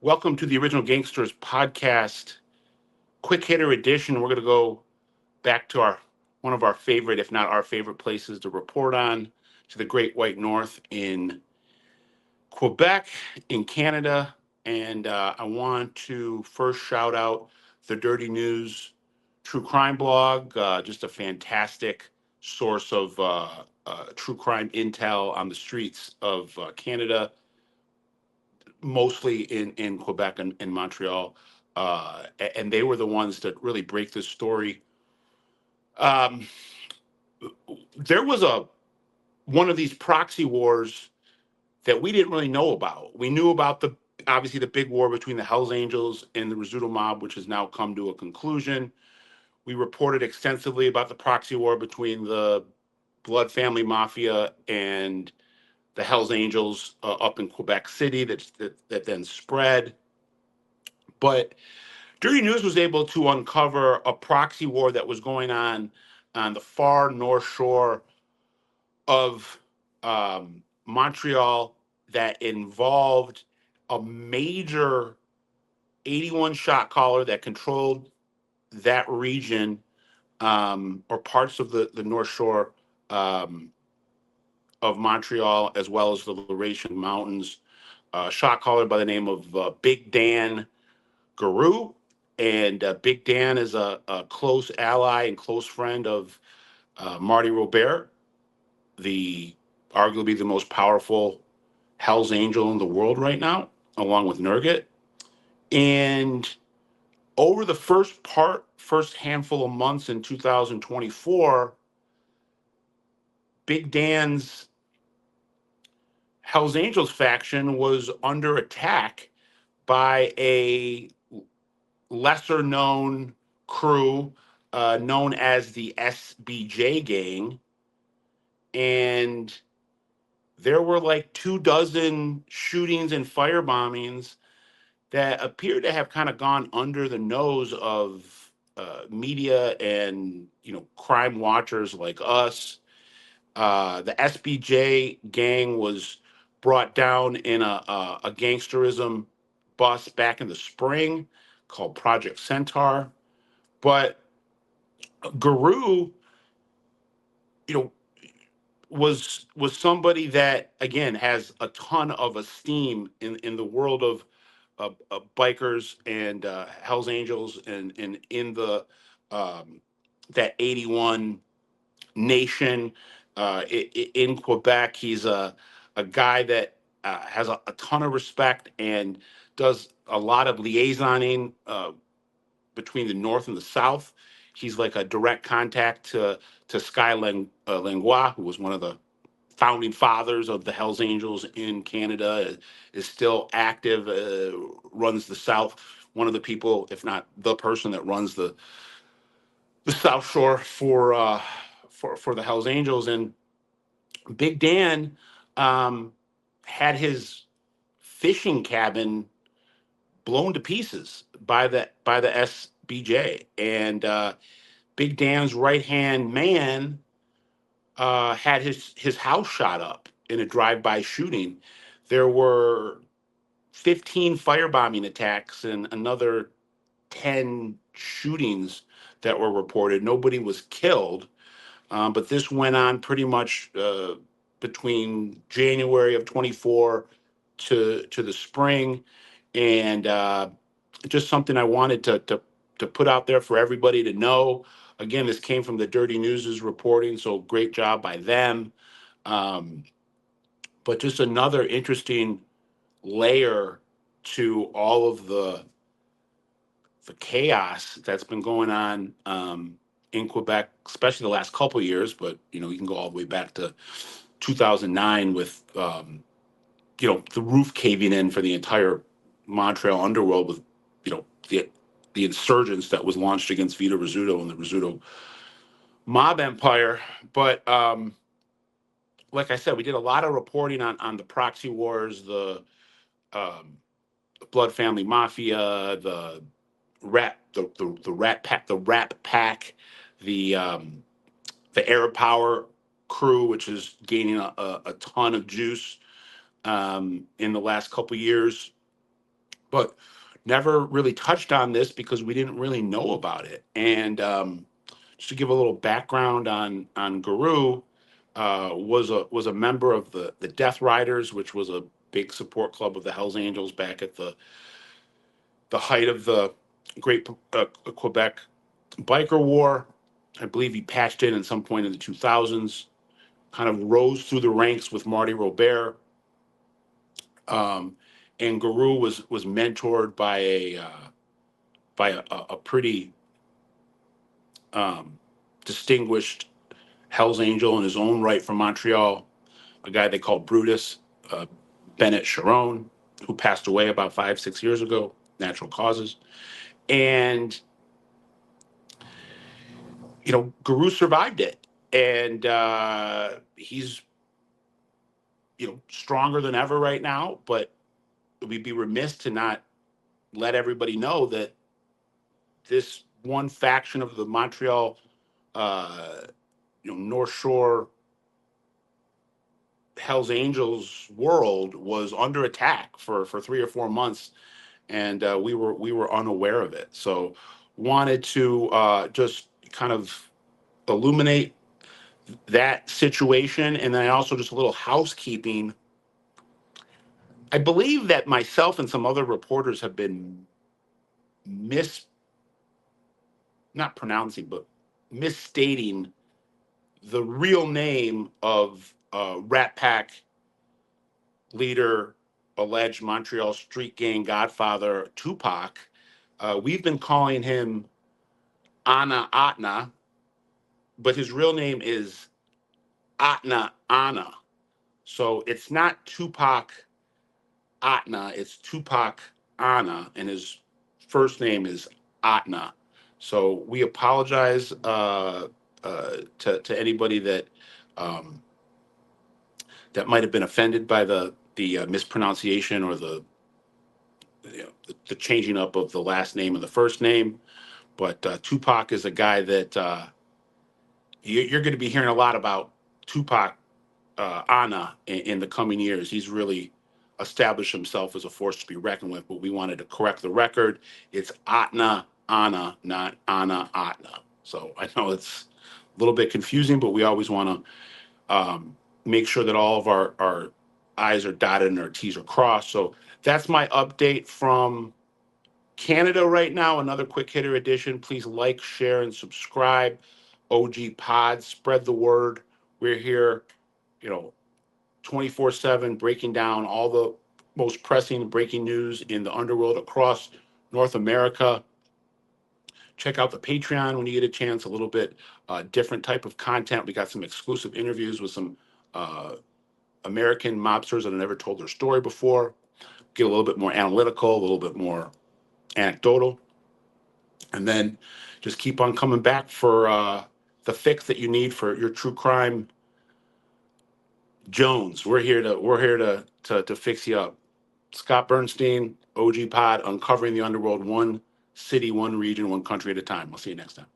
Welcome to the Original Gangsters podcast, quick hitter edition. We're going to go back to our one of our favorite, if not our favorite places to report on, to the Great White North in Quebec, in Canada. And I want to first shout out the Dirty News True Crime blog, just a fantastic source of true crime intel on the streets of Canada, mostly in Quebec and Montreal. And they were the ones that really break this story. Um, there was a one of these proxy wars that we didn't really know about. We knew about the obviously the big war between the Hells Angels and the Rizzuto mob, which has now come to a conclusion. We reported extensively about the proxy war between the Blood Family Mafia and the Hells Angels up in Quebec City that then spread. But Dirty News was able to uncover a proxy war that was going on the far north shore of Montreal that involved a major 81 shot caller that controlled that region, or parts of the North Shore um, of Montreal, as well as the Laurentian Mountains. Shot caller by the name of Big Dan Guru. And Big Dan is a close ally and close friend of Marty Robert, the arguably the most powerful Hell's Angel in the world right now, along with Nurgit. And over the first handful of months in 2024, Big Dan's Hell's Angels faction was under attack by a lesser known crew known as the SBJ gang. And there were like 2 dozen shootings and fire bombings that appear to have kind of gone under the nose of media and crime watchers like us. The SBJ gang was brought down in a gangsterism bus back in the spring called Project Centaur. But Guru, you know, was somebody that again has a ton of esteem in the world of bikers and Hell's Angels and in the that 81 nation in Quebec. He's a guy that has a ton of respect and does a lot of liaisoning between the North and the South. He's like a direct contact to Sky Langlois, who was one of the founding fathers of the Hells Angels in Canada, is still active, runs the South. One of the people, if not the person that runs the South Shore for the Hells Angels. And Big Dan um, had his fishing cabin blown to pieces by the SBJ, and Big Dan's right hand man had his house shot up in a drive by shooting. There were 15 firebombing attacks and another 10 shootings that were reported. Nobody was killed, but this went on pretty much between January of 24 to the spring, and just something I wanted to put out there for everybody to know. Again, this came from the Dirty News's reporting, so great job by them. Um, but just another interesting layer to all of the chaos that's been going on in Quebec, especially the last couple of years. But you can go all the way back to 2009 with the roof caving in for the entire Montreal underworld with the insurgents that was launched against Vito Rizzuto and the Rizzuto mob empire. But like I said, we did a lot of reporting on the proxy wars, um, the Blood Family Mafia, the Rat Pack, the the Arab Power crew, which is gaining a ton of juice in the last couple years. but never really touched on this because we didn't really know about it. And just to give a little background on Guru, was a member of the Death Riders, which was a big support club of the Hells Angels back at the height of the Great Quebec Biker War. I believe he patched in at some point in the 2000s. Kind of rose through the ranks with Marty Robert. And Guru was mentored by a pretty distinguished Hell's Angel in his own right from Montreal, a guy they called Brutus, Bennett Sharon, who passed away about 5-6 years ago, natural causes. And Guru survived it, and he's stronger than ever right now. But we'd be remiss to not let everybody know that this one faction of the Montreal, North Shore Hell's Angels world was under attack for 3 or 4 months, and we were unaware of it. So wanted to just kind of illuminate that situation, and then also just a little housekeeping. I believe that myself and some other reporters have been not pronouncing, but misstating the real name of Rat Pack leader, alleged Montreal street gang godfather, Tupac. We've been calling him Ana Atna, but his real name is Atna Ana. So it's not Tupac Atna, it's Tupac Ana, and his first name is Atna. So we apologize to anybody that that might have been offended by the mispronunciation or the changing up of the last name and the first name. But Tupac is a guy that you're going to be hearing a lot about. Tupac Ana in the coming years. He's really established himself as a force to be reckoned with, but we wanted to correct the record. It's Atna Ana, not Ana Atna. So I know it's a little bit confusing, but we always want to make sure that all of our I's are dotted and our T's are crossed. So that's my update from Canada right now. Another quick hitter edition. Please like, share, and subscribe. OG Pod, spread the word. We're here, 24/7, breaking down all the most pressing breaking news in the underworld across North America. Check out the Patreon when you get a chance. A little bit different type of content. We got some exclusive interviews with some American mobsters that have never told their story before. Get a little bit more analytical, a little bit more anecdotal, and then just keep on coming back for the fix that you need for your true crime Jones. We're here to fix you up. Scott Burnstein, OG Pod, uncovering the underworld one city, one region, one country at a time. We'll see you next time.